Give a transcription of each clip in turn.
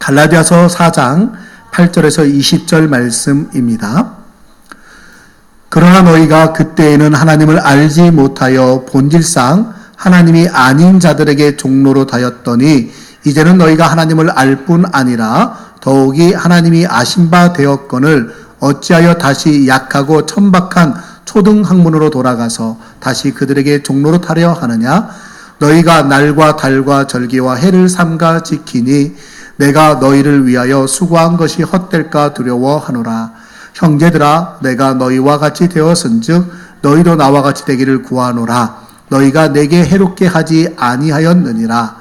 갈라디아서 4장 8절에서 20절 말씀입니다. 그러나 너희가 그때에는 하나님을 알지 못하여 본질상 하나님이 아닌 자들에게 종로로 다였더니 이제는 너희가 하나님을 알 뿐 아니라 더욱이 하나님이 아신 바 되었거늘 어찌하여 다시 약하고 천박한 초등학문으로 돌아가서 다시 그들에게 종로로 타려 하느냐? 너희가 날과 달과 절기와 해를 삼가 지키니 내가 너희를 위하여 수고한 것이 헛될까 두려워하노라. 형제들아, 내가 너희와 같이 되었은즉 너희도 나와 같이 되기를 구하노라. 너희가 내게 해롭게 하지 아니하였느니라.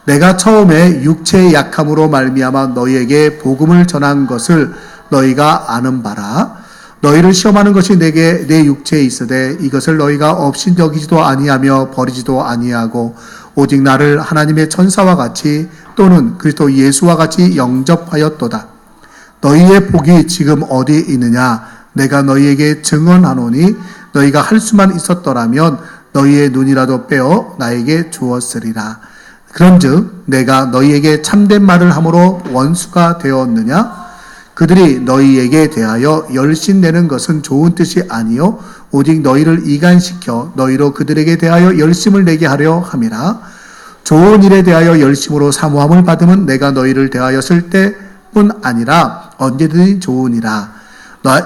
내가 처음에 육체의 약함으로 말미암아 너희에게 복음을 전한 것을 너희가 아는 바라. 너희를 시험하는 것이 내게 내 육체에 있으되 이것을 너희가 없이 여기지도 아니하며 버리지도 아니하고 오직 나를 하나님의 천사와 같이 또는 그리스도 예수와 같이 영접하였도다. 너희의 복이 지금 어디 있느냐? 내가 너희에게 증언하노니 너희가 할 수만 있었더라면 너희의 눈이라도 빼어 나에게 주었으리라. 그런즉 내가 너희에게 참된 말을 함으로 원수가 되었느냐? 그들이 너희에게 대하여 열심내는 것은 좋은 뜻이 아니요 오직 너희를 이간시켜 너희로 그들에게 대하여 열심을 내게 하려 함이라. 좋은 일에 대하여 열심으로 사모함을 받으면 내가 너희를 대하였을 때뿐 아니라 언제든지 좋으니라.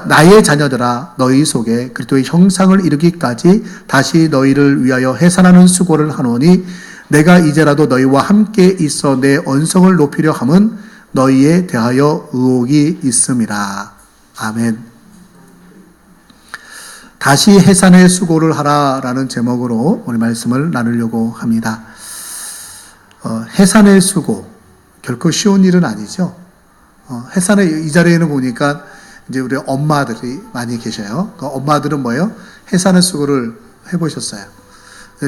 나의 자녀들아, 너희 속에 그리스도의 형상을 이루기까지 다시 너희를 위하여 해산하는 수고를 하노니 내가 이제라도 너희와 함께 있어 내 언성을 높이려 함은 너희에 대하여 의혹이 있음이라. 아멘. 다시 해산의 수고를 하라라는 제목으로 오늘 말씀을 나누려고 합니다. 해산의 수고, 결코 쉬운 일은 아니죠. 해산의 이 자리에는 보니까 이제 우리 엄마들이 많이 계셔요. 그 엄마들은 뭐예요? 해산의 수고를 해보셨어요.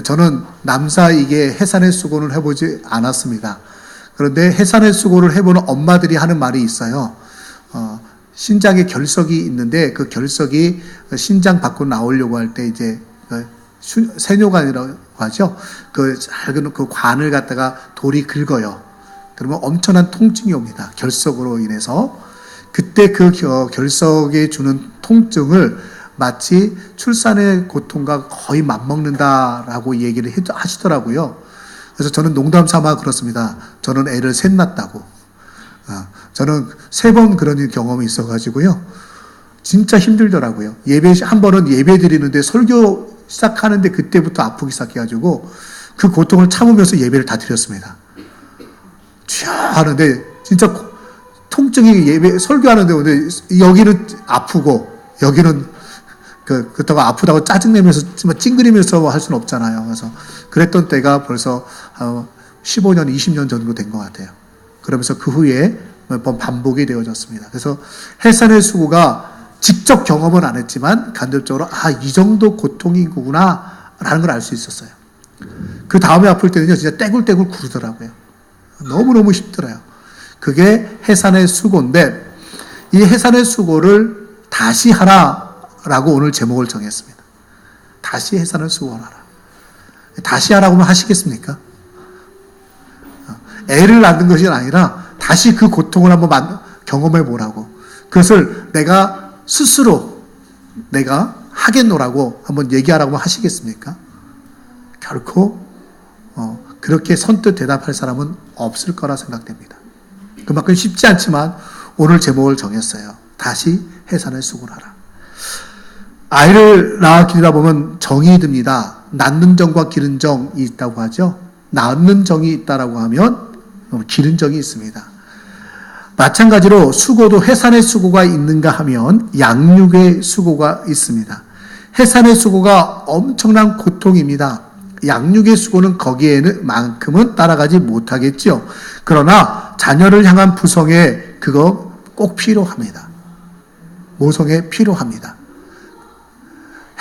저는 남사이게 해산의 수고는 해보지 않았습니다. 그런데 해산의 수고를 해보는 엄마들이 하는 말이 있어요. 신장에 결석이 있는데 그 결석이 신장 밖으로 나오려고 할 때 이제 세뇨관이라고 하죠. 그 관을 갖다가 돌이 긁어요. 그러면 엄청난 통증이 옵니다. 결석으로 인해서. 그때 그 결석에 주는 통증을 마치 출산의 고통과 거의 맞먹는다라고 얘기를 하시더라고요. 그래서 저는 농담 삼아 그렇습니다. 저는 애를 셋 낳았다고. 저는 3번 그런 경험이 있어가지고요. 진짜 힘들더라고요. 한 번은 예배 드리는데 설교 시작하는데 그때부터 아프기 시작해가지고 그 고통을 참으면서 예배를 다 드렸습니다. 쥐야 하는데 진짜 통증이 설교하는데 여기는 아프고 여기는 그렇다고 아프다고 짜증내면서 찡그리면서 할 수는 없잖아요. 그래서 그랬던 때가 벌써 15년, 20년 정도 된 것 같아요. 그러면서 그 후에 몇 번 반복이 되어졌습니다. 그래서 해산의 수고가 직접 경험은 안 했지만 간접적으로 이 정도 고통이구나 라는 걸 알 수 있었어요. 그 다음에 아플 때는요 진짜 떼굴떼굴 구르더라고요. 너무너무 힘들어요. 그게 해산의 수고인데 이 해산의 수고를 다시 하라라고 오늘 제목을 정했습니다. 다시 해산을 수고하라. 다시 하라고 하면 하시겠습니까? 애를 낳는 것이 아니라 다시 그 고통을 한번 경험해 보라고. 그것을 내가 스스로 내가 하겠노라고 한번 얘기하라고 하시겠습니까? 결코 그렇게 선뜻 대답할 사람은 없을 거라 생각됩니다. 그만큼 쉽지 않지만 오늘 제목을 정했어요. 다시 해산의 수고를 하라. 아이를 낳아 기르다 보면 정이 듭니다. 낳는 정과 기른 정이 있다고 하죠. 낳는 정이 있다라고 하면 기른 정이 있습니다. 마찬가지로 수고도 해산의 수고가 있는가 하면 양육의 수고가 있습니다. 해산의 수고가 엄청난 고통입니다. 양육의 수고는 거기에는 만큼은 따라가지 못하겠죠. 그러나 자녀를 향한 부성에 그거 꼭 필요합니다. 모성에 필요합니다.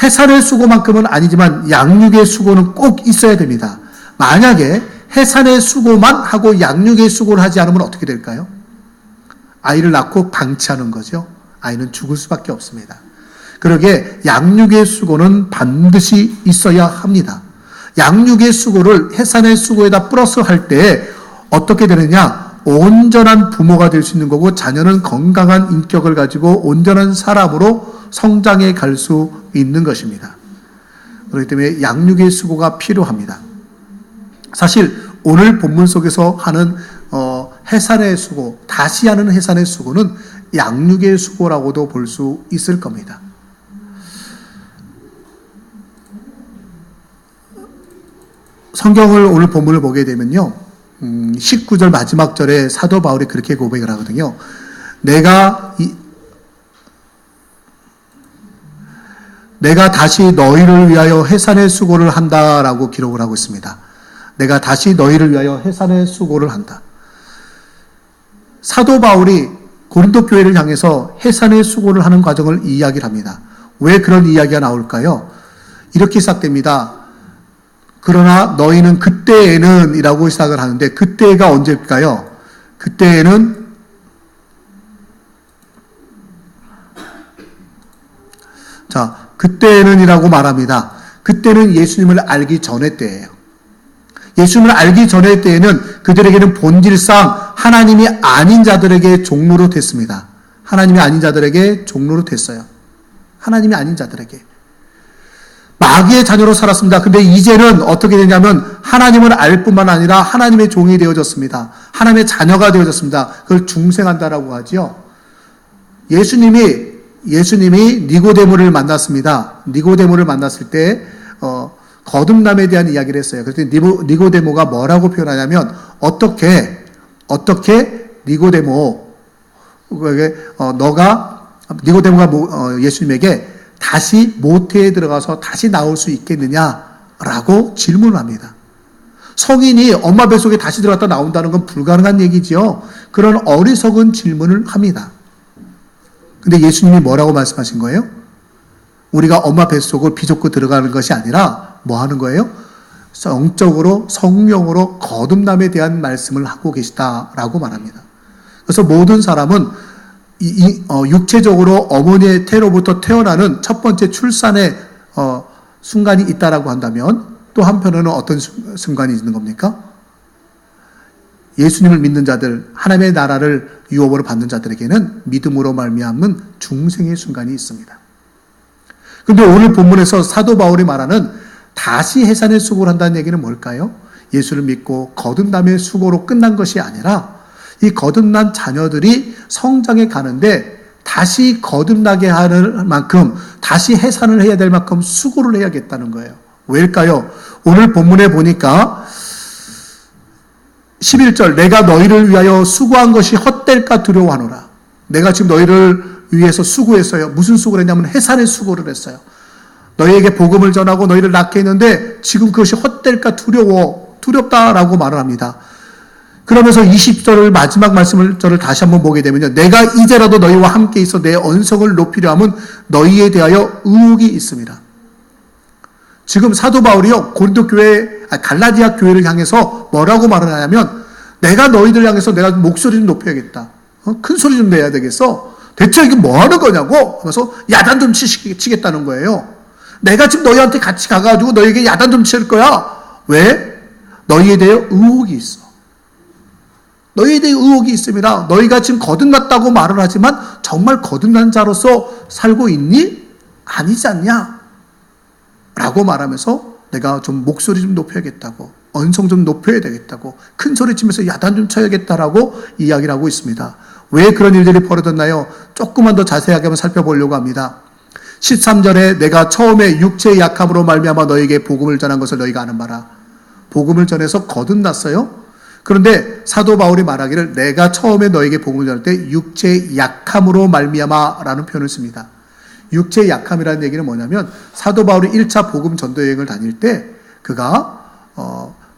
해산의 수고만큼은 아니지만 양육의 수고는 꼭 있어야 됩니다. 만약에 해산의 수고만 하고 양육의 수고를 하지 않으면 어떻게 될까요? 아이를 낳고 방치하는 거죠. 아이는 죽을 수밖에 없습니다. 그러게 양육의 수고는 반드시 있어야 합니다. 양육의 수고를 해산의 수고에다 플러스 할 때 어떻게 되느냐? 온전한 부모가 될 수 있는 거고, 자녀는 건강한 인격을 가지고 온전한 사람으로 성장해 갈 수 있는 것입니다. 그렇기 때문에 양육의 수고가 필요합니다. 사실 오늘 본문 속에서 하는 해산의 수고, 다시 하는 해산의 수고는 양육의 수고라고도 볼 수 있을 겁니다. 성경을 오늘 본문을 보게 되면요, 19절 마지막 절에 사도 바울이 그렇게 고백을 하거든요. 내가 다시 너희를 위하여 해산의 수고를 한다라고 기록을 하고 있습니다. 내가 다시 너희를 위하여 해산의 수고를 한다. 사도 바울이 고린도 교회를 향해서 해산의 수고를 하는 과정을 이야기를 합니다. 왜 그런 이야기가 나올까요? 이렇게 시작됩니다. 그러나 너희는 그때에는 이라고 시작을 하는데, 그때가 언제일까요? 그때에는 그때는 이라고 말합니다. 그때는 예수님을 알기 전의 때예요. 예수님을 알기 전의 때에는 그들에게는 본질상 하나님이 아닌 자들에게 종로로 됐습니다. 하나님이 아닌 자들에게 종로로 됐어요. 하나님이 아닌 자들에게. 마귀의 자녀로 살았습니다. 근데 이제는 어떻게 되냐면 하나님을 알 뿐만 아니라 하나님의 종이 되어졌습니다. 하나님의 자녀가 되어졌습니다. 그걸 중생한다라고 하죠. 예수님이 니고데모를 만났습니다. 니고데모를 만났을 때 거듭남에 대한 이야기를 했어요. 그래서 니고데모가 뭐라고 표현하냐면 어떻게 니고데모가 예수님에게 다시 모태에 들어가서 다시 나올 수 있겠느냐라고 질문을 합니다. 성인이 엄마 뱃속에 다시 들어갔다 나온다는 건 불가능한 얘기지요. 그런 어리석은 질문을 합니다. 근데 예수님이 뭐라고 말씀하신 거예요? 우리가 엄마 뱃속을 비좁고 들어가는 것이 아니라 뭐 하는 거예요? 성적으로, 성령으로 거듭남에 대한 말씀을 하고 계시다라고 말합니다. 그래서 모든 사람은 육체적으로 어머니의 태로부터 태어나는 첫 번째 출산의 순간이 있다라고 한다면, 또 한편으로는 어떤 순간이 있는 겁니까? 예수님을 믿는 자들, 하나님의 나라를 유업으로 받는 자들에게는 믿음으로 말미암은 중생의 순간이 있습니다. 그런데 오늘 본문에서 사도 바울이 말하는 다시 해산의 수고를 한다는 얘기는 뭘까요? 예수를 믿고 거듭남의 수고로 끝난 것이 아니라 이 거듭난 자녀들이 성장해 가는데 다시 거듭나게 하는 만큼, 다시 해산을 해야 될 만큼 수고를 해야겠다는 거예요. 왜일까요? 오늘 본문에 보니까 11절, 내가 너희를 위하여 수고한 것이 헛될까 두려워하노라. 내가 지금 너희를 위해서 수고했어요. 무슨 수고를 했냐면 해산의 수고를 했어요. 너희에게 복음을 전하고 너희를 낳게 했는데 지금 그것이 헛될까 두렵다라고 말을 합니다. 그러면서 20절을 마지막 말씀을 다시 한번 보게 되면요. 내가 이제라도 너희와 함께 있어 내 언성을 높이려 함은 너희에 대하여 의혹이 있습니다. 지금 사도 바울이요, 갈라디아 교회를 향해서 뭐라고 말을 하냐면, 내가 너희들 향해서 내가 목소리 좀 높여야겠다. 큰 소리 좀 내야 되겠어. 대체 이게 뭐 하는 거냐고 하면서 야단 좀 치겠다는 거예요. 내가 지금 너희한테 같이 가가지고 너희에게 야단 좀 칠 거야. 왜? 너희에 대해 의혹이 있어. 너희에 대해 의혹이 있습니다. 너희가 지금 거듭났다고 말을 하지만 정말 거듭난 자로서 살고 있니? 아니지 않냐? 라고 말하면서 내가 좀 목소리 좀 높여야겠다고, 언성 좀 높여야 되겠다고, 큰 소리 치면서 야단 좀 쳐야겠다라고 이야기를 하고 있습니다. 왜 그런 일들이 벌어졌나요? 조금만 더 자세하게 한번 살펴보려고 합니다. 13절에 내가 처음에 육체의 약함으로 말미암아 너에게 복음을 전한 것을 너희가 아는 바라. 복음을 전해서 거듭났어요. 그런데 사도 바울이 말하기를 내가 처음에 너에게 복음을 전할 때 육체의 약함으로 말미암아 라는 표현을 씁니다. 육체의 약함이라는 얘기는 뭐냐면, 사도 바울이 1차 복음 전도 여행을 다닐 때 그가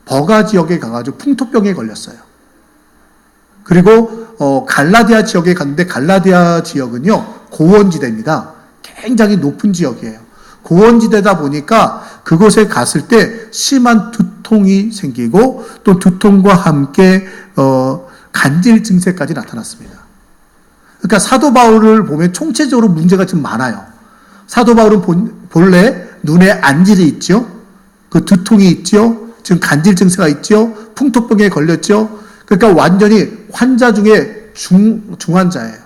버가 지역에 가가지고 풍토병에 걸렸어요. 그리고 갈라디아 지역에 갔는데, 갈라디아 지역은요 고원지대입니다. 굉장히 높은 지역이에요. 고원지대다 보니까 그곳에 갔을 때 심한 두통이 생기고, 또 두통과 함께 간질 증세까지 나타났습니다. 그러니까 사도 바울을 보면 총체적으로 문제가 좀 많아요. 사도 바울은 본래 눈에 안질이 있죠. 그 두통이 있죠. 지금 간질 증세가 있죠. 풍토병에 걸렸죠. 그러니까 완전히 환자 중에 중환자예요.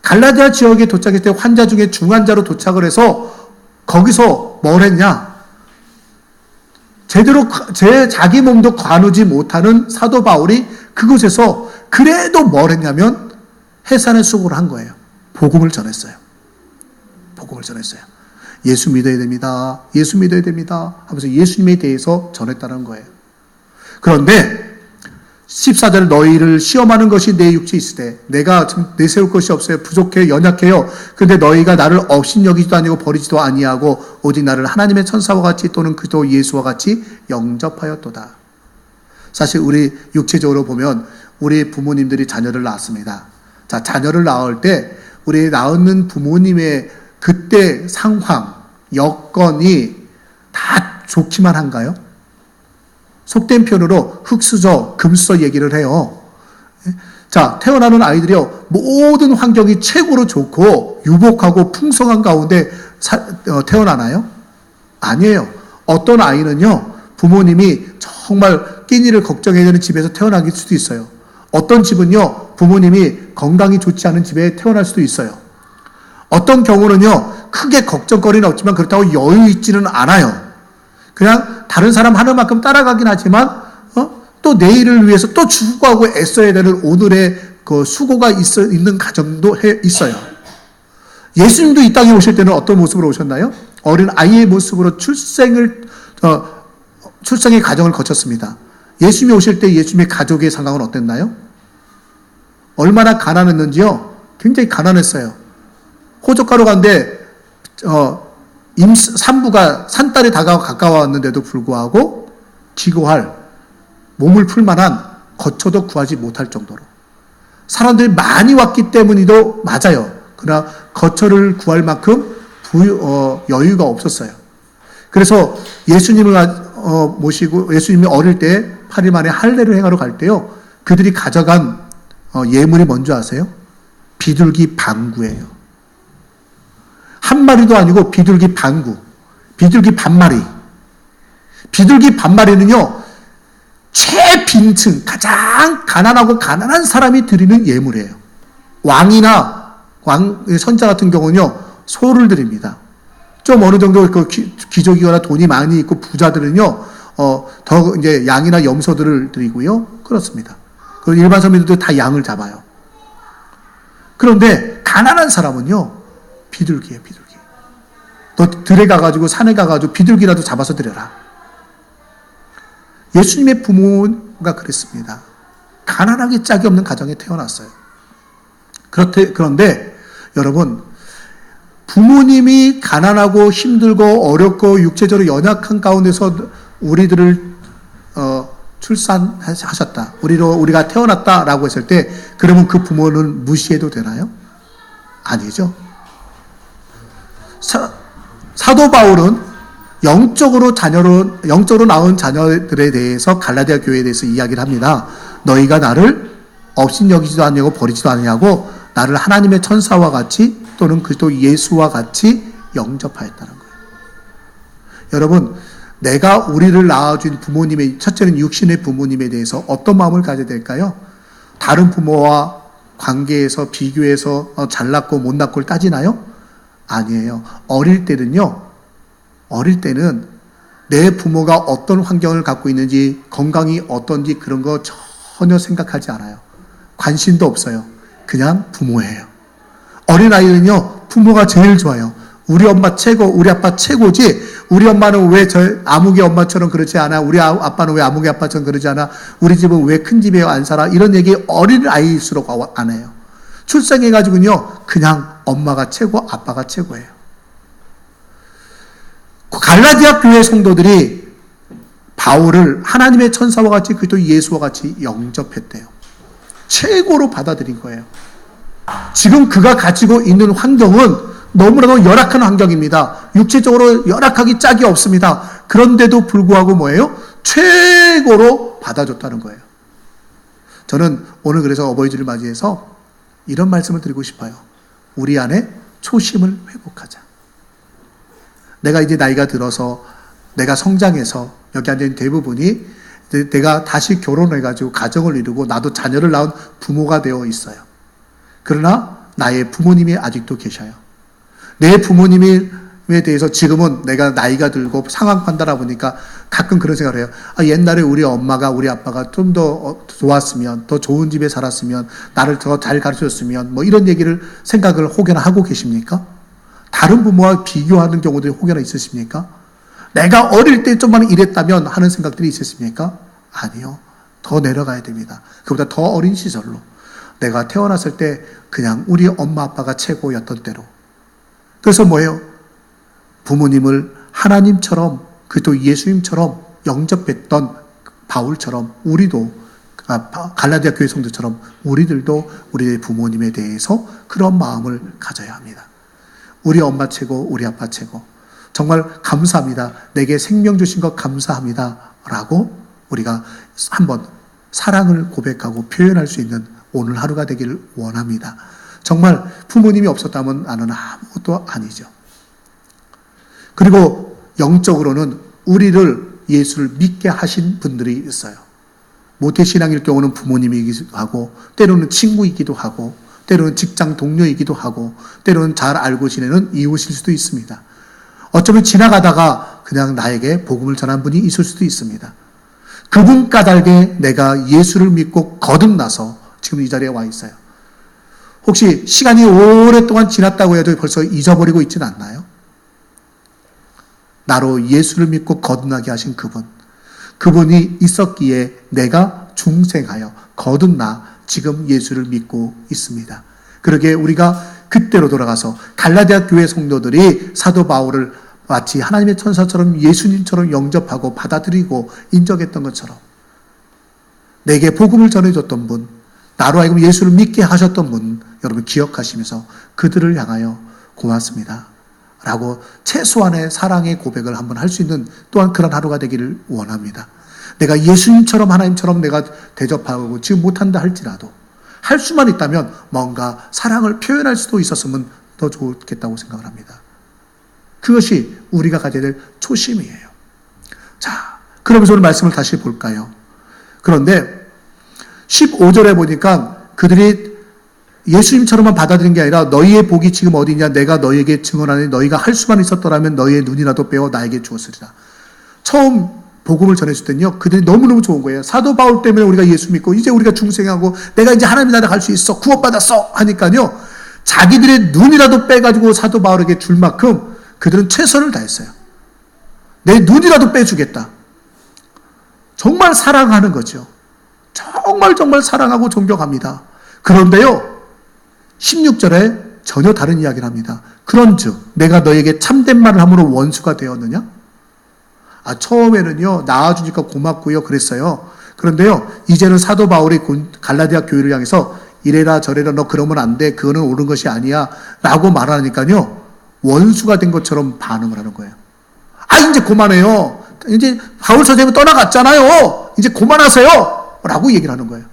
갈라디아 지역에 도착했을 때 환자 중에 중환자로 도착을 해서 거기서 뭘 했냐? 제대로 자기 몸도 가누지 못하는 사도 바울이 그곳에서 그래도 뭘 했냐면 해산의 수고를 한 거예요. 복음을 전했어요. 복음을 전했어요. 예수 믿어야 됩니다. 예수 믿어야 됩니다. 하면서 예수님에 대해서 전했다는 거예요. 그런데 14절 너희를 시험하는 것이 내 육체에 있을 때 내가 내세울 것이 없어요. 부족해요. 연약해요. 그런데 너희가 나를 업신여기지도 아니고 버리지도 아니하고 오직 나를 하나님의 천사와 같이 또는 그리스도 예수와 같이 영접하였도다. 사실 우리 육체적으로 보면 우리 부모님들이 자녀를 낳았습니다. 자, 자녀를 낳을 때 우리 낳는 부모님의 그때 상황, 여건이 다 좋기만 한가요? 속된 표현으로 흙수저, 금수저 얘기를 해요. 자, 태어나는 아이들이요, 모든 환경이 최고로 좋고 유복하고 풍성한 가운데 태어나나요? 아니에요. 어떤 아이는요, 부모님이 정말 끼니를 걱정해야 되는 집에서 태어나길 수도 있어요. 어떤 집은요, 부모님이 건강이 좋지 않은 집에 태어날 수도 있어요. 어떤 경우는요, 크게 걱정거리는 없지만 그렇다고 여유 있지는 않아요. 그냥 다른 사람 하는 만큼 따라가긴 하지만 또 내일을 위해서 또 추구하고 애써야 되는 오늘의 그 수고가 있는 가정도 있어요. 예수님도 이 땅에 오실 때는 어떤 모습으로 오셨나요? 어린 아이의 모습으로 출생의 과정을 거쳤습니다. 예수님이 오실 때 예수님의 가족의 상황은 어땠나요? 얼마나 가난했는지요? 굉장히 가난했어요. 호적가로 갔는데 산부가 산딸이 가까웠는데도 불구하고 기고할 몸을 풀 만한 거처도 구하지 못할 정도로 사람들이 많이 왔기 때문이도 맞아요. 그러나 거처를 구할 만큼 여유가 없었어요. 그래서 예수님을 모시고 예수님이 어릴 때 8일 만에 할례를 행하러 갈 때요, 그들이 가져간 예물이 뭔지 아세요? 비둘기 방구예요. 한 마리도 아니고 비둘기 방구, 비둘기 반마리. 비둘기 반마리는요, 최빈층, 가장 가난하고 가난한 사람이 드리는 예물이에요. 왕이나 선자 같은 경우는요, 소를 드립니다. 좀 어느 정도 귀족이거나 돈이 많이 있고 부자들은요, 더 이제 양이나 염소들을 드리고요. 그렇습니다. 그리고 일반 서민들도 다 양을 잡아요. 그런데 가난한 사람은요, 비둘기예요, 비둘기. 너 들에 가가지고 산에 가가지고 비둘기라도 잡아서 드려라. 예수님의 부모가 그랬습니다. 가난하게 짝이 없는 가정에 태어났어요. 그런데 여러분, 부모님이 가난하고 힘들고 어렵고 육체적으로 연약한 가운데서 우리들을 출산하셨다. 우리가 태어났다라고 했을 때 그러면 그 부모는 무시해도 되나요? 아니죠. 사도 바울은 영적으로 낳은 자녀들에 대해서 갈라디아 교회에 대해서 이야기를 합니다. 너희가 나를 업신여기지도 아니하고 버리지도 아니하고 나를 하나님의 천사와 같이 또는 그리스도 예수와 같이 영접하였다는 거예요. 여러분, 내가 우리를 낳아준 부모님의, 첫째는 육신의 부모님에 대해서 어떤 마음을 가져야 될까요? 다른 부모와 관계에서 비교해서 잘났고 못났고를 따지나요? 아니에요. 어릴 때는 내 부모가 어떤 환경을 갖고 있는지, 건강이 어떤지 그런 거 전혀 생각하지 않아요. 관심도 없어요. 그냥 부모예요. 어린아이는요, 부모가 제일 좋아요. 우리 엄마 최고, 우리 아빠 최고지, 우리 엄마는 왜 아무개 엄마처럼 그러지 않아? 우리 아빠는 왜 아무개 아빠처럼 그러지 않아? 우리 집은 왜 큰 집에 안 살아? 이런 얘기 어린아이일수록 안 해요. 출생해가지고는요, 그냥 엄마가 최고, 아빠가 최고예요. 갈라디아 교회 성도들이 바울을 하나님의 천사와 같이 그리스도 예수와 같이 영접했대요. 최고로 받아들인 거예요. 지금 그가 가지고 있는 환경은 너무나도 열악한 환경입니다. 육체적으로 열악하기 짝이 없습니다. 그런데도 불구하고 뭐예요? 최고로 받아줬다는 거예요. 저는 오늘 그래서 어버이주를 맞이해서 이런 말씀을 드리고 싶어요. 우리 안에 초심을 회복하자. 내가 이제 나이가 들어서 내가 성장해서 여기 앉아있는 대부분이 내가 다시 결혼해가지고 가정을 이루고 나도 자녀를 낳은 부모가 되어 있어요. 그러나 나의 부모님이 아직도 계셔요. 내 부모님에 대해서 지금은 내가 나이가 들고 상황 판단하다 보니까 가끔 그런 생각을 해요. 옛날에 우리 엄마가 우리 아빠가 좀 더 좋았으면, 더 좋은 집에 살았으면, 나를 더 잘 가르쳤으면, 뭐 이런 얘기를 생각을 혹여나 하고 계십니까? 다른 부모와 비교하는 경우도 혹여나 있으십니까? 내가 어릴 때 좀만 이랬다면 하는 생각들이 있으십니까? 아니요. 더 내려가야 됩니다. 그보다 더 어린 시절로. 내가 태어났을 때 그냥 우리 엄마 아빠가 최고였던 때로. 그래서 뭐예요? 부모님을 하나님처럼, 그또 예수님처럼 영접했던 바울처럼 우리도, 갈라디아 교회 성도처럼 우리들도 우리의 부모님에 대해서 그런 마음을 가져야 합니다. 우리 엄마 최고, 우리 아빠 최고. 정말 감사합니다. 내게 생명 주신 것 감사합니다. 라고 우리가 한번 사랑을 고백하고 표현할 수 있는 오늘 하루가 되기를 원합니다. 정말 부모님이 없었다면 나는 아무것도 아니죠. 그리고 영적으로는 우리를 예수를 믿게 하신 분들이 있어요. 모태신앙일 경우는 부모님이기도 하고, 때로는 친구이기도 하고, 때로는 직장 동료이기도 하고, 때로는 잘 알고 지내는 이웃일 수도 있습니다. 어쩌면 지나가다가 그냥 나에게 복음을 전한 분이 있을 수도 있습니다. 그분 까닭에 내가 예수를 믿고 거듭나서 지금 이 자리에 와 있어요. 혹시 시간이 오랫동안 지났다고 해도 벌써 잊어버리고 있지는 않나요? 나로 예수를 믿고 거듭나게 하신 그분이 있었기에 내가 중생하여 거듭나 지금 예수를 믿고 있습니다. 그러기에 우리가 그때로 돌아가서 갈라디아 교회 성도들이 사도 바울을 마치 하나님의 천사처럼 예수님처럼 영접하고 받아들이고 인정했던 것처럼 내게 복음을 전해줬던 분, 나로 하여금 예수를 믿게 하셨던 분, 여러분 기억하시면서 그들을 향하여 고맙습니다 라고 최소한의 사랑의 고백을 한번 할 수 있는 또한 그런 하루가 되기를 원합니다. 내가 예수님처럼 하나님처럼 내가 대접하고 지금 못한다 할지라도 할 수만 있다면 뭔가 사랑을 표현할 수도 있었으면 더 좋겠다고 생각을 합니다. 그것이 우리가 가져야 될 초심이에요. 자, 그러면서 오늘 말씀을 다시 볼까요? 그런데 15절에 보니까 그들이 예수님처럼만 받아들인 게 아니라 너희의 복이 지금 어디냐? 내가 너희에게 증언하니 너희가 할 수만 있었더라면 너희의 눈이라도 빼어 나에게 주었으리라. 처음 복음을 전했을 때는요, 그들이 너무너무 좋은 거예요. 사도 바울 때문에 우리가 예수 믿고 이제 우리가 중생하고 내가 이제 하나님 나라 갈 수 있어, 구원받았어 하니까요, 자기들의 눈이라도 빼가지고 사도 바울에게 줄 만큼 그들은 최선을 다했어요. 내 눈이라도 빼주겠다. 정말 사랑하는 거죠. 정말 사랑하고 존경합니다. 그런데요, 16절에 전혀 다른 이야기를 합니다. 그런즉 내가 너에게 참된 말을 함으로 원수가 되었느냐? 처음에는요, 낳아주니까 고맙고요 그랬어요. 그런데요, 이제는 사도 바울이 갈라디아 교회를 향해서 이래라 저래라 너 그러면 안 돼, 그거는 옳은 것이 아니야 라고 말하니까요, 원수가 된 것처럼 반응을 하는 거예요. 이제 그만해요. 이제 바울 선생님은 떠나갔잖아요. 이제 그만하세요 라고 얘기를 하는 거예요.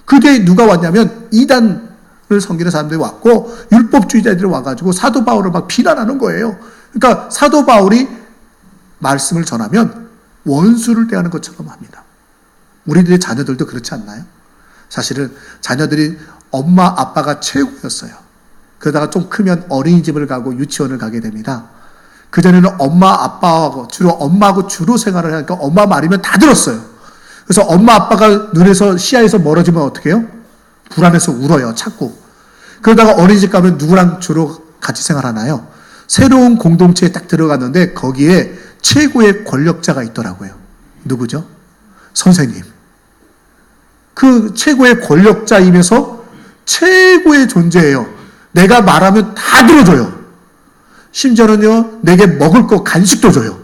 그 뒤에 누가 왔냐면 이단을 섬기는 사람들이 왔고 율법주의자들이 와가지고 사도 바울을 막 비난하는 거예요. 그러니까 사도 바울이 말씀을 전하면 원수를 대하는 것처럼 합니다. 우리들의 자녀들도 그렇지 않나요? 사실은 자녀들이 엄마 아빠가 최고였어요. 그러다가 좀 크면 어린이집을 가고 유치원을 가게 됩니다. 그전에는 엄마하고 주로 생활을 하니까 엄마 말이면 다 들었어요. 그래서 엄마 아빠가 눈에서 시야에서 멀어지면 어떻게 해요? 불안해서 울어요. 자꾸. 그러다가 어린이집 가면 누구랑 주로 같이 생활하나요? 새로운 공동체에 딱 들어갔는데 거기에 최고의 권력자가 있더라고요. 누구죠? 선생님. 그 최고의 권력자이면서 최고의 존재예요. 내가 말하면 다 들어줘요. 심지어는요, 내게 먹을 거 간식도 줘요.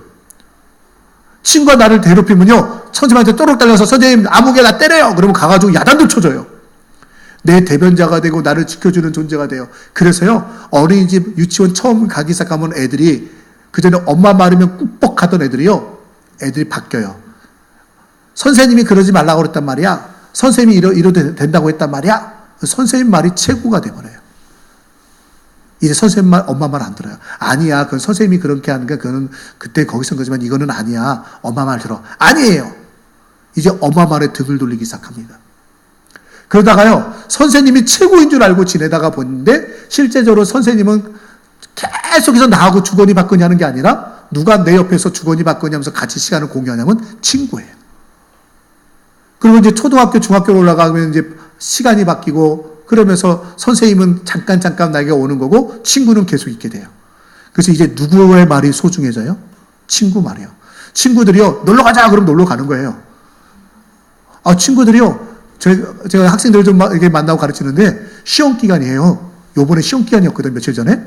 친구가 나를 괴롭히면요, 선생님한테 또록 달려서 선생님 아무개 나 때려요. 그러면 가가지고 야단도 쳐줘요. 내 대변자가 되고 나를 지켜주는 존재가 돼요. 그래서요, 어린이집 유치원 처음 가기 시작하면 애들이 그전에 엄마 말이면 꾹뻑 하던 애들이요, 애들이 바뀌어요. 선생님이 그러지 말라고 그랬단 말이야. 선생님이 이러도 된다고 했단 말이야. 선생님 말이 최고가 돼버려요. 이제 선생님 말, 엄마 말 안 들어요. 아니야, 그건 선생님이 그렇게 하는 게 그거는 그때 거기서 거지만 이거는 아니야. 엄마 말 들어. 아니에요. 이제 엄마 말에 등을 돌리기 시작합니다. 그러다가요, 선생님이 최고인 줄 알고 지내다가 보는데 실제적으로 선생님은 계속해서 나하고 주거니 받거니 하는 게 아니라 누가 내 옆에서 주거니 받거니 하면서 같이 시간을 공유하냐면 친구예요. 그리고 이제 초등학교, 중학교로 올라가면 이제 시간이 바뀌고 그러면서 선생님은 잠깐 나에게 오는 거고 친구는 계속 있게 돼요. 그래서 이제 누구의 말이 소중해져요? 친구 말이요. 친구들이요, 놀러 가자! 그럼 놀러 가는 거예요. 친구들이요, 제가 학생들 좀 이렇게 만나고 가르치는데 시험 기간이에요. 요번에 시험 기간이었거든요, 며칠 전에.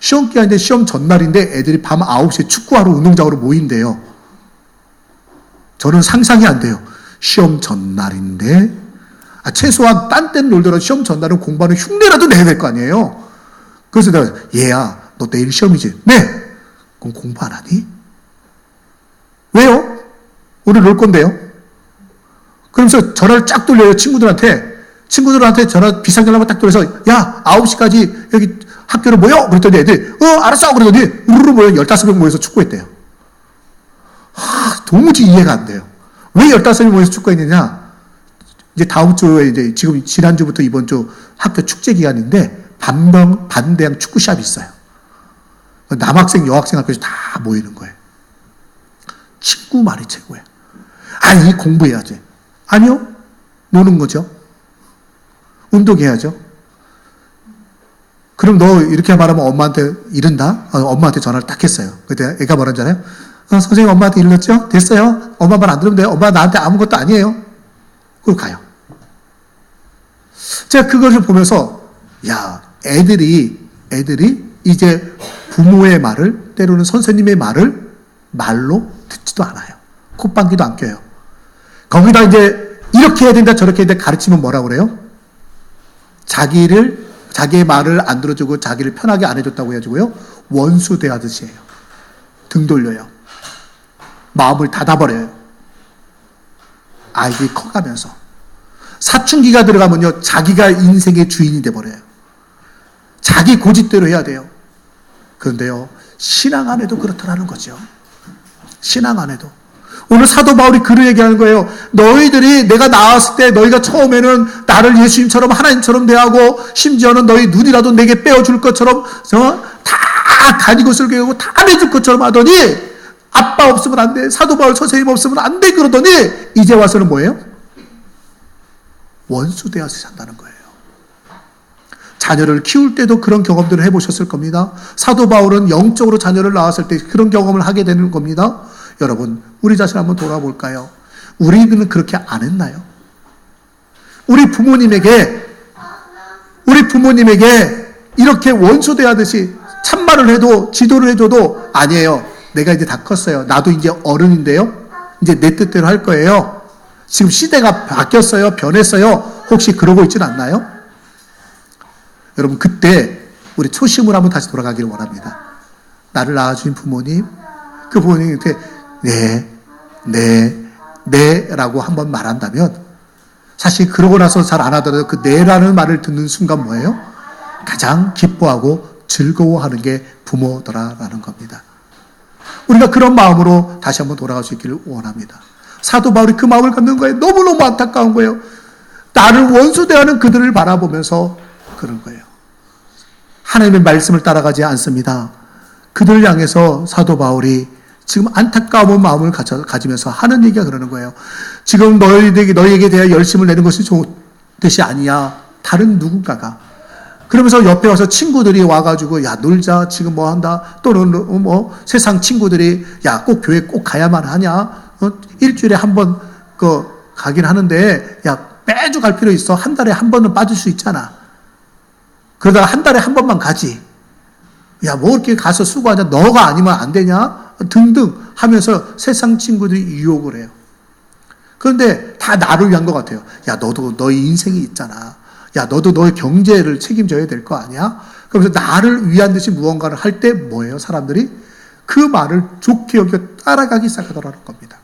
시험 기간인데 시험 전날인데 애들이 밤 9시에 축구하러 운동장으로 모인대요. 저는 상상이 안 돼요. 시험 전날인데, 최소한 딴 때는 놀더라도 시험 전날은 공부하는 흉내라도 내야 될 거 아니에요. 그래서 내가, 얘야, 너 내일 시험이지? 네! 그럼 공부 안 하니? 왜요? 오늘 놀 건데요? 그러면서 전화를 쫙 돌려요, 친구들한테 전화 비상전화만 딱 돌려서, 야, 9시까지 여기 학교로 모여! 그랬더니 애들이, 알았어! 그러더니, 우르르 모여 15명 모여서 축구했대요. 도무지 이해가 안 돼요. 왜 15명이 모여서 축구했느냐? 이제 다음 주에 지금 지난주부터 이번 주 학교 축제 기간인데, 반대항 축구샵이 있어요. 남학생, 여학생 학교에서 다 모이는 거예요. 친구 말이 최고예요. 공부해야지. 아니요. 노는 거죠. 운동해야죠. 그럼 너 이렇게 말하면 엄마한테 이른다? 엄마한테 전화를 딱 했어요. 그때 애가 뭐라잖아요. 선생님 엄마한테 일렀죠? 됐어요. 엄마 말 안 들으면 돼요. 엄마 나한테 아무것도 아니에요. 그리고 가요. 제가 그것을 보면서 애들이 이제 부모의 말을, 때로는 선생님의 말을 말로 듣지도 않아요. 콧방귀도 안 껴요. 거기다 이제 이렇게 해야 된다 저렇게 해야 된다 가르치면 뭐라고 그래요? 자기의 말을 안 들어주고 자기를 편하게 안 해줬다고 해가지고요, 원수 대하듯이 해요. 등 돌려요. 마음을 닫아버려요. 아이들이 커가면서 사춘기가 들어가면요, 자기가 인생의 주인이 돼버려요. 자기 고집대로 해야 돼요. 그런데요, 신앙 안에도 그렇다라는 거죠. 신앙 안에도. 오늘 사도 바울이 그를 얘기하는 거예요. 너희들이 내가 나왔을 때 너희가 처음에는 나를 예수님처럼 하나님처럼 대하고 심지어는 너희 눈이라도 내게 빼어줄 것처럼 다 가지고을 배우고 다 내줄 것처럼 하더니 아빠 없으면 안 돼. 사도 바울 선생님 없으면 안 돼. 그러더니 이제 와서는 뭐예요? 원수 대하듯이 산다는 거예요. 자녀를 키울 때도 그런 경험들을 해보셨을 겁니다. 사도 바울은 영적으로 자녀를 낳았을 때 그런 경험을 하게 되는 겁니다. 여러분, 우리 자신 한번 돌아볼까요? 우리는 그렇게 안 했나요? 우리 부모님에게 이렇게 원수 대하듯이 참말을 해도 지도를 해줘도 아니에요. 내가 이제 다 컸어요. 나도 이제 어른인데요. 이제 내 뜻대로 할 거예요. 지금 시대가 바뀌었어요. 변했어요. 혹시 그러고 있지는 않나요? 여러분, 그때 우리 초심으로 한번 다시 돌아가기를 원합니다. 나를 낳아주신 부모님, 그 부모님한테 네 라고 한번 말한다면, 사실 그러고 나서 잘 안 하더라도 그 네라는 말을 듣는 순간 뭐예요? 가장 기뻐하고 즐거워하는 게 부모더라라는 겁니다. 우리가 그런 마음으로 다시 한번 돌아갈 수 있기를 원합니다. 사도 바울이 그 마음을 갖는 거예요. 너무너무 안타까운 거예요. 나를 원수 대하는 그들을 바라보면서 그런 거예요. 하나님의 말씀을 따라가지 않습니다. 그들을 향해서 사도 바울이 지금 안타까운 마음을 가지면서 하는 얘기가 그러는 거예요. 지금 너희에게 대해 열심을 내는 것이 좋은 뜻이 아니야. 다른 누군가가. 그러면서 옆에 와서 친구들이 와가지고, 야, 놀자. 지금 뭐 한다. 또는 뭐 세상 친구들이, 야, 꼭 교회 꼭 가야만 하냐. 일주일에 한 번 가긴 하는데, 야, 매주 갈 필요 있어. 한 달에 한 번은 빠질 수 있잖아. 그러다가 한 달에 한 번만 가지. 야, 뭐 이렇게 가서 수고하냐. 너가 아니면 안 되냐. 등등 하면서 세상 친구들이 유혹을 해요. 그런데 다 나를 위한 것 같아요. 야, 너도 너의 인생이 있잖아. 야, 너도 너의 경제를 책임져야 될 거 아니야? 그러면서 나를 위한 듯이 무언가를 할 때 뭐예요? 사람들이 그 말을 좋게 여겨 따라가기 시작하더라는 겁니다.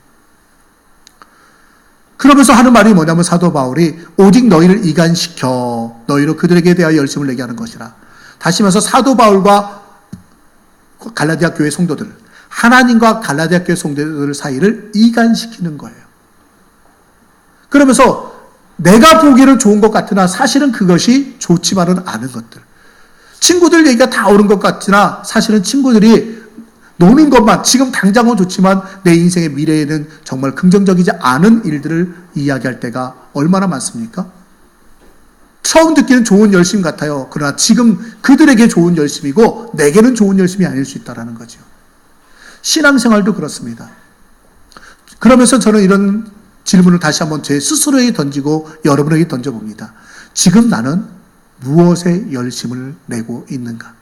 그러면서 하는 말이 뭐냐면 사도 바울이 오직 너희를 이간시켜 너희로 그들에게 대하여 열심을 내게 하는 것이라. 다시 말해서 사도 바울과 갈라디아 교회 성도들, 하나님과 갈라디아 교회 성도들 사이를 이간시키는 거예요. 그러면서 내가 보기에는 좋은 것 같으나 사실은 그것이 좋지만은 않은 것들. 친구들 얘기가 다 옳은 것 같으나 사실은 친구들이 노는 것만, 지금 당장은 좋지만 내 인생의 미래에는 정말 긍정적이지 않은 일들을 이야기할 때가 얼마나 많습니까? 처음 듣기는 좋은 열심 같아요. 그러나 지금 그들에게 좋은 열심이고 내게는 좋은 열심이 아닐 수 있다는 거죠. 신앙생활도 그렇습니다. 그러면서 저는 이런 질문을 다시 한번 제 스스로에게 던지고 여러분에게 던져봅니다. 지금 나는 무엇에 열심을 내고 있는가?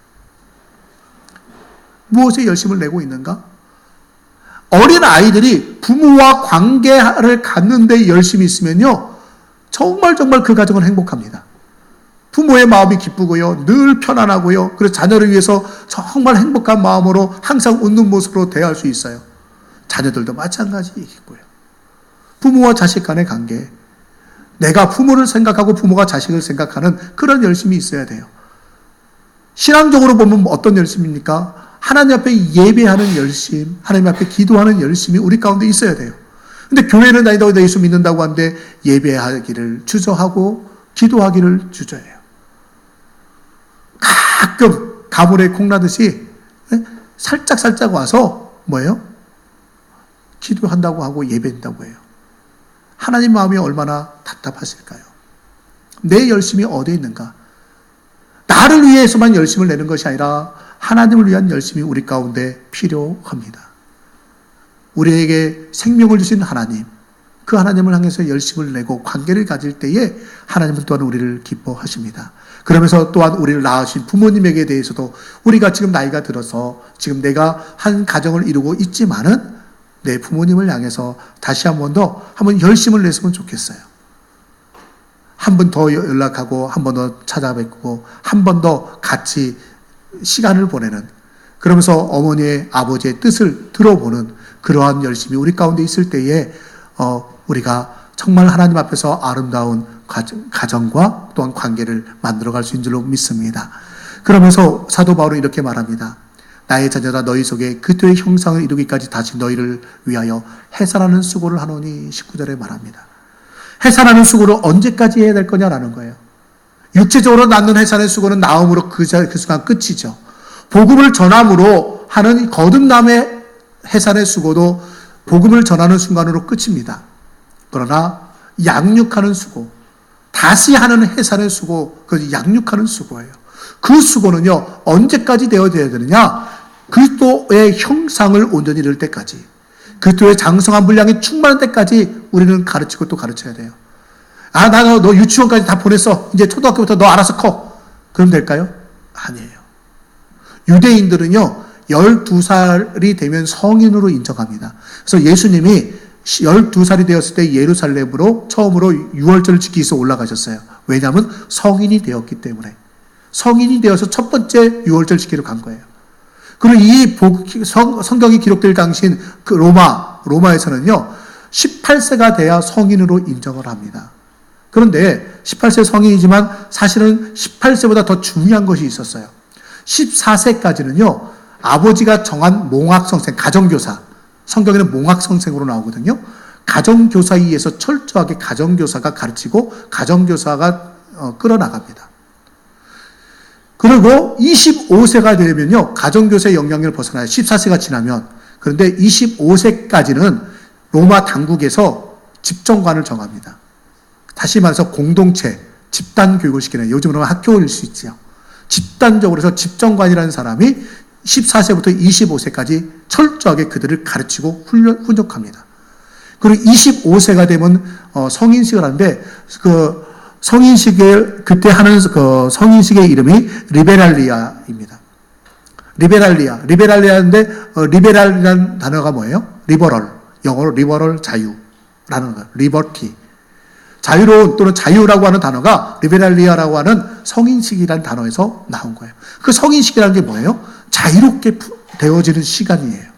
무엇에 열심을 내고 있는가? 어린 아이들이 부모와 관계를 갖는 데 열심히 있으면요, 정말 그 가정은 행복합니다. 부모의 마음이 기쁘고요, 늘 편안하고요, 그래서 자녀를 위해서 정말 행복한 마음으로 항상 웃는 모습으로 대할 수 있어요. 자녀들도 마찬가지이고요. 부모와 자식 간의 관계, 내가 부모를 생각하고 부모가 자식을 생각하는 그런 열심이 있어야 돼요. 신앙적으로 보면 어떤 열심입니까? 하나님 앞에 예배하는 열심, 하나님 앞에 기도하는 열심이 우리 가운데 있어야 돼요. 근데 교회는 다니다고 예수 믿는다고 하는데 예배하기를 주저하고 기도하기를 주저해요. 가끔 가물에 콩나듯이 살짝 와서 뭐예요? 기도한다고 하고 예배한다고 해요. 하나님 마음이 얼마나 답답하실까요? 내 열심이 어디에 있는가? 나를 위해서만 열심을 내는 것이 아니라 하나님을 위한 열심이 우리 가운데 필요합니다. 우리에게 생명을 주신 하나님, 그 하나님을 향해서 열심을 내고 관계를 가질 때에 하나님은 또한 우리를 기뻐하십니다. 그러면서 또한 우리를 낳으신 부모님에게 대해서도 우리가 지금 나이가 들어서 지금 내가 한 가정을 이루고 있지만은 내 부모님을 향해서 다시 한 번 열심을 냈으면 좋겠어요. 한 번 더 연락하고 한 번 더 찾아뵙고 한 번 더 같이 시간을 보내는, 그러면서 어머니의 아버지의 뜻을 들어보는 그러한 열심이 우리 가운데 있을 때에 우리가 정말 하나님 앞에서 아름다운 가정과 또한 관계를 만들어갈 수 있는 줄로 믿습니다. 그러면서 사도 바울은 이렇게 말합니다. 나의 자녀라 너희 속에 그때의 형상을 이루기까지 다시 너희를 위하여 해산하는 수고를 하노니 19절에 말합니다. 해산하는 수고를 언제까지 해야 될 거냐라는 거예요. 육체적으로 낳는 해산의 수고는 나음으로 그 순간 끝이죠. 복음을 전함으로 하는 거듭남의 해산의 수고도 복음을 전하는 순간으로 끝입니다. 그러나 양육하는 수고, 다시 하는 해산의 수고, 그 양육하는 수고예요. 그 수고는요, 언제까지 되어야 되느냐? 그리스도의 형상을 온전히 이룰 때까지, 그리스도의 장성한 분량이 충만할 때까지 우리는 가르치고 또 가르쳐야 돼요. 너 유치원까지 다 보냈어. 이제 초등학교부터 너 알아서 커. 그럼 될까요? 아니에요. 유대인들은요, 12살이 되면 성인으로 인정합니다. 그래서 예수님이 12살이 되었을 때 예루살렘으로 처음으로 유월절을 지키기 위해서 올라가셨어요. 왜냐하면 성인이 되었기 때문에. 성인이 되어서 첫 번째 유월절 지키러 간 거예요. 그리고 이 성경이 기록될 당시인 그 로마에서는요, 18세가 돼야 성인으로 인정을 합니다. 그런데 18세 성인이지만 사실은 18세보다 더 중요한 것이 있었어요. 14세까지는요, 아버지가 정한 몽학성생, 가정교사, 성경에는 몽학성생으로 나오거든요. 가정교사에 의해서 철저하게 가정교사가 가르치고 가정교사가 끌어나갑니다. 그리고 25세가 되면요, 가정교사의 영향력을 벗어나요. 14세가 지나면. 그런데 25세까지는 로마 당국에서 집정관을 정합니다. 다시 말해서 공동체, 집단 교육을 시키는, 요즘으로 학교일 수 있죠. 집단적으로 해서 집정관이라는 사람이 14세부터 25세까지 철저하게 그들을 가르치고 훈육합니다. 그리고 25세가 되면 성인식을 하는데, 그 성인식을 그때 하는 그 성인식의 이름이 리베랄리아입니다. 리베랄리아인데 리베랄이라는 단어가 뭐예요? 리버럴, 영어로 리버럴 자유라는 거, 리버티. 자유로운 또는 자유라고 하는 단어가 리베랄리아라고 하는 성인식이라는 단어에서 나온 거예요. 그 성인식이라는 게 뭐예요? 자유롭게 되어지는 시간이에요.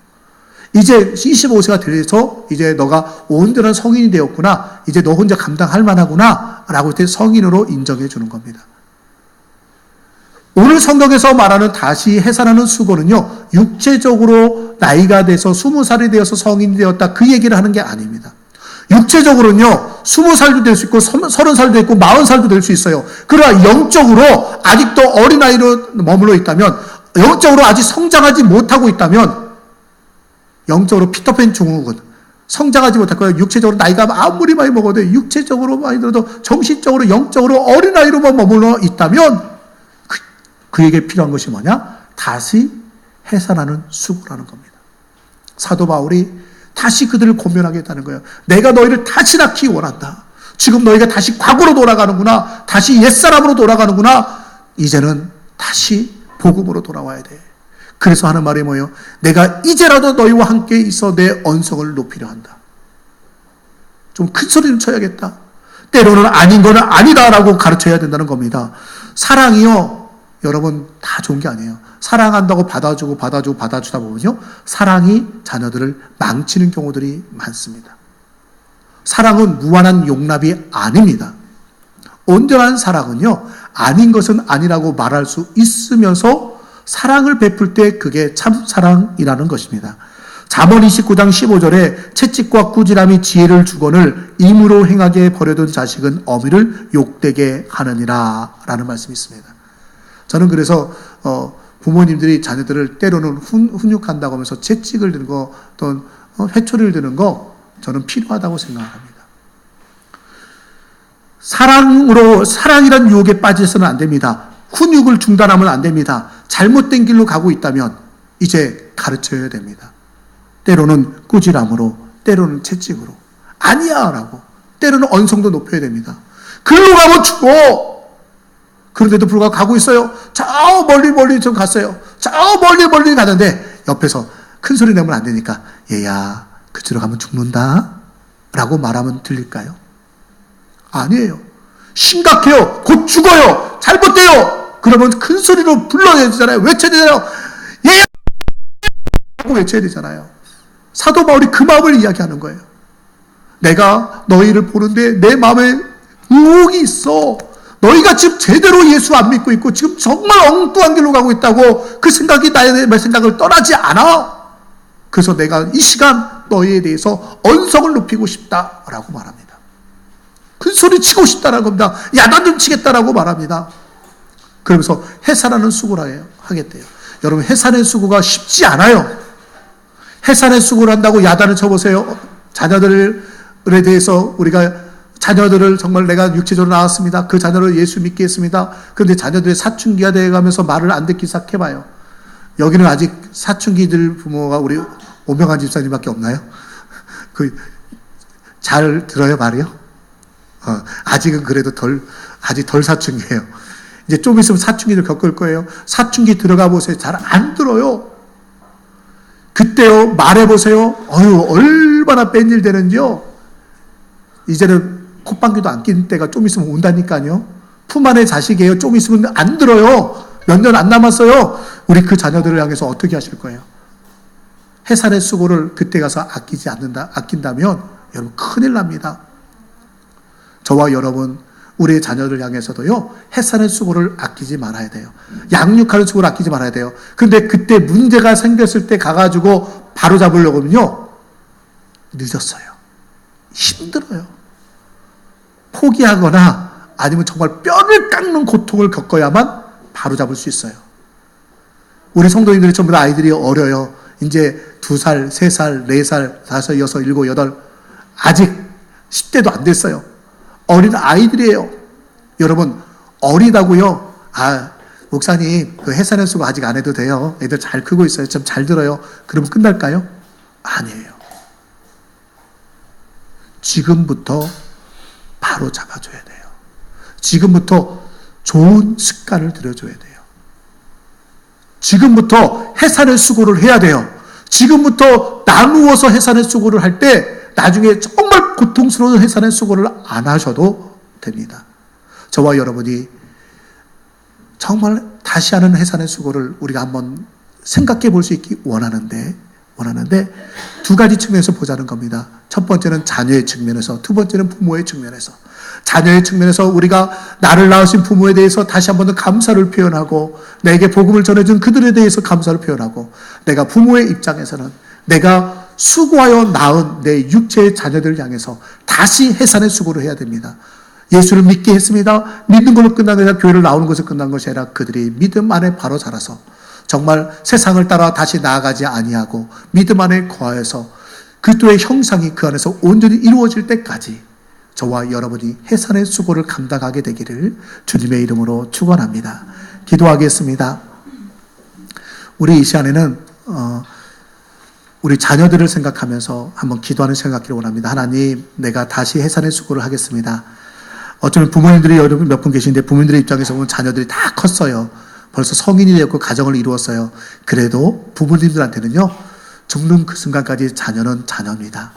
이제 25세가 돼서 이제 너가 온전한 성인이 되었구나, 이제 너 혼자 감당할 만하구나 라고 할 때 성인으로 인정해 주는 겁니다. 오늘 성경에서 말하는 다시 해산하는 수고는요, 육체적으로 나이가 돼서 20살이 되어서 성인이 되었다, 그 얘기를 하는 게 아닙니다. 육체적으로는요, 20살도 될 수 있고, 30살도 있고, 40살도 될 수 있어요. 그러나 영적으로 아직도 어린아이로 머물러 있다면, 영적으로 아직 성장하지 못하고 있다면, 영적으로 피터팬 증후군, 성장하지 못할 육체적으로 나이가 아무리 많이 먹어도 육체적으로 많이 들어도 정신적으로, 영적으로 어린아이로만 머물러 있다면, 그에게 필요한 것이 뭐냐? 다시 해산하는 수고라는 겁니다. 사도 바울이 다시 그들을 권면하게 했다는 거예요. 내가 너희를 다시 낳기 원한다. 지금 너희가 다시 과거로 돌아가는구나. 다시 옛사람으로 돌아가는구나. 이제는 다시 복음으로 돌아와야 돼. 그래서 하는 말이 뭐예요? 내가 이제라도 너희와 함께 있어 내 언성을 높이려 한다. 좀 큰 소리 좀 쳐야겠다. 때로는 아닌 거는 아니다라고 가르쳐야 된다는 겁니다. 사랑이요, 여러분 다 좋은 게 아니에요. 사랑한다고 받아주다 보면요, 사랑이 자녀들을 망치는 경우들이 많습니다. 사랑은 무한한 용납이 아닙니다. 온전한 사랑은요, 아닌 것은 아니라고 말할 수 있으면서 사랑을 베풀 때 그게 참 사랑이라는 것입니다. 잠언 29장 15절에 채찍과 꾸지람이 지혜를 주거늘 임으로 행하게 버려둔 자식은 어미를 욕되게 하느니라 라는 말씀이 있습니다. 저는 그래서 부모님들이 자녀들을 때로는 훈육한다고 하면서 채찍을 드는 거 또는 회초리를 드는 거 저는 필요하다고 생각합니다. 사랑이란 유혹에 빠져서는 안 됩니다. 훈육을 중단하면 안 됩니다. 잘못된 길로 가고 있다면 이제 가르쳐야 됩니다. 때로는 꾸지람으로, 때로는 채찍으로. 아니야 라고. 때로는 언성도 높여야 됩니다. 글로 가면 죽어. 그런데도 불구하고 가고 있어요. 저 멀리 좀 갔어요. 저 멀리 가는데 옆에서 큰 소리 내면 안 되니까 얘야 그쪽으로 가면 죽는다 라고 말하면 들릴까요? 아니에요. 심각해요. 곧 죽어요. 잘못돼요. 그러면 큰 소리로 불러야 되잖아요. 외쳐야 되잖아요. 얘야 하고 외쳐야 되잖아요. 사도 바울이 그 마음을 이야기하는 거예요. 내가 너희를 보는데 내 마음에 유혹이 있어. 너희가 지금 제대로 예수 안 믿고 있고 지금 정말 엉뚱한 길로 가고 있다고 그 생각이 나의 생각을 떠나지 않아. 그래서 내가 이 시간 너희에 대해서 언성을 높이고 싶다라고 말합니다. 큰 소리 치고 싶다라는 겁니다. 야단 좀 치겠다라고 말합니다. 그러면서 해산하는 수고를 하겠대요. 여러분 해산의 수고가 쉽지 않아요. 해산의 수고를 한다고 야단을 쳐보세요. 자녀들에 대해서 우리가 자녀들을 정말 내가 육체적으로 낳았습니다. 그 자녀를 예수 믿게 했습니다. 그런데 자녀들이 사춘기가 되어가면서 말을 안 듣기 시작해봐요. 여기는 아직 사춘기들 부모가 우리 오명환 집사님밖에 없나요? 잘 들어요, 말이요? 아직은 그래도 아직 덜 사춘기예요. 이제 좀 있으면 사춘기를 겪을 거예요. 사춘기 들어가 보세요. 잘 안 들어요. 그때요, 말해보세요. 얼마나 뺀일 되는지요. 이제는 콧방귀도 안 끼는 때가 좀 있으면 온다니까요. 품 안의 자식이에요. 좀 있으면 안 들어요. 몇 년 안 남았어요. 우리 그 자녀들을 향해서 어떻게 하실 거예요? 해산의 수고를 그때 가서 아낀다면 여러분 큰일 납니다. 저와 여러분, 우리의 자녀를 향해서도요, 해산의 수고를 아끼지 말아야 돼요. 양육하는 수고를 아끼지 말아야 돼요. 근데 그때 문제가 생겼을 때 가가지고 바로 잡으려고 하면요, 늦었어요. 힘들어요. 포기하거나 아니면 정말 뼈를 깎는 고통을 겪어야만 바로 잡을 수 있어요. 우리 성도님들이 전부 다 아이들이 어려요. 이제 2살, 3살, 4살, 5, 6, 7, 8 아직 10대도 안 됐어요. 어린 아이들이에요. 여러분 어리다고요? 목사님 그 해산의 수고 아직 안 해도 돼요. 애들 잘 크고 있어요. 좀 잘 들어요. 그러면 끝날까요? 아니에요. 지금부터 바로 잡아줘야 돼요. 지금부터 좋은 습관을 들여줘야 돼요. 지금부터 해산의 수고를 해야 돼요. 지금부터 나누어서 해산의 수고를 할 때 나중에 정말 고통스러운 해산의 수고를 안 하셔도 됩니다. 저와 여러분이 정말 다시 하는 해산의 수고를 우리가 한번 생각해 볼 수 있기 원하는데 두 가지 측면에서 보자는 겁니다. 첫 번째는 자녀의 측면에서, 두 번째는 부모의 측면에서. 자녀의 측면에서 우리가 나를 낳으신 부모에 대해서 다시 한번 더 감사를 표현하고, 내게 복음을 전해준 그들에 대해서 감사를 표현하고, 내가 부모의 입장에서는 내가 수고하여 낳은 내 육체의 자녀들을 향해서 다시 해산의 수고를 해야 됩니다. 예수를 믿게 했습니다. 믿는 걸로 끝난 것이 아니라 교회를 나오는 것에 끝난 것이 아니라 그들이 믿음 안에 바로 자라서 정말 세상을 따라 다시 나아가지 아니하고 믿음 안에 거하여서 그리스도의 형상이 그 안에서 온전히 이루어질 때까지 저와 여러분이 해산의 수고를 감당하게 되기를 주님의 이름으로 축원합니다. 기도하겠습니다. 우리 이 시간에는 우리 자녀들을 생각하면서 한번 기도하는 생각기를 원합니다. 하나님, 내가 다시 해산의 수고를 하겠습니다. 어쩌면 부모님들이 여러분 몇 분 계신데 부모님들의 입장에서 보면 자녀들이 다 컸어요. 벌써 성인이 되었고 가정을 이루었어요. 그래도 부모님들한테는요, 죽는 그 순간까지 자녀는 자녀입니다.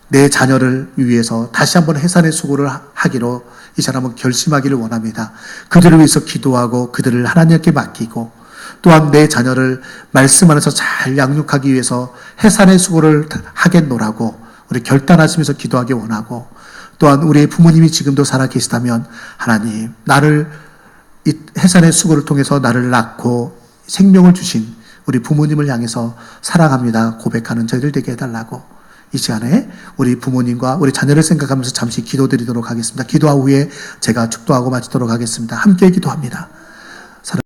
내 자녀를 위해서 다시 한번 해산의 수고를 하기로 이 사람 한번 결심하기를 원합니다. 그들을 위해서 기도하고 그들을 하나님께 맡기고 또한 내 자녀를 말씀 안에서 잘 양육하기 위해서 해산의 수고를 하겠노라고 우리 결단하시면서 기도하기 원하고 또한 우리 부모님이 지금도 살아 계시다면 하나님, 나를 이 해산의 수고를 통해서 나를 낳고 생명을 주신 우리 부모님을 향해서 사랑합니다 고백하는 저희들 되게 해달라고 이 시간에 우리 부모님과 우리 자녀를 생각하면서 잠시 기도드리도록 하겠습니다. 기도하 후에 제가 축도하고 마치도록 하겠습니다. 함께 기도합니다.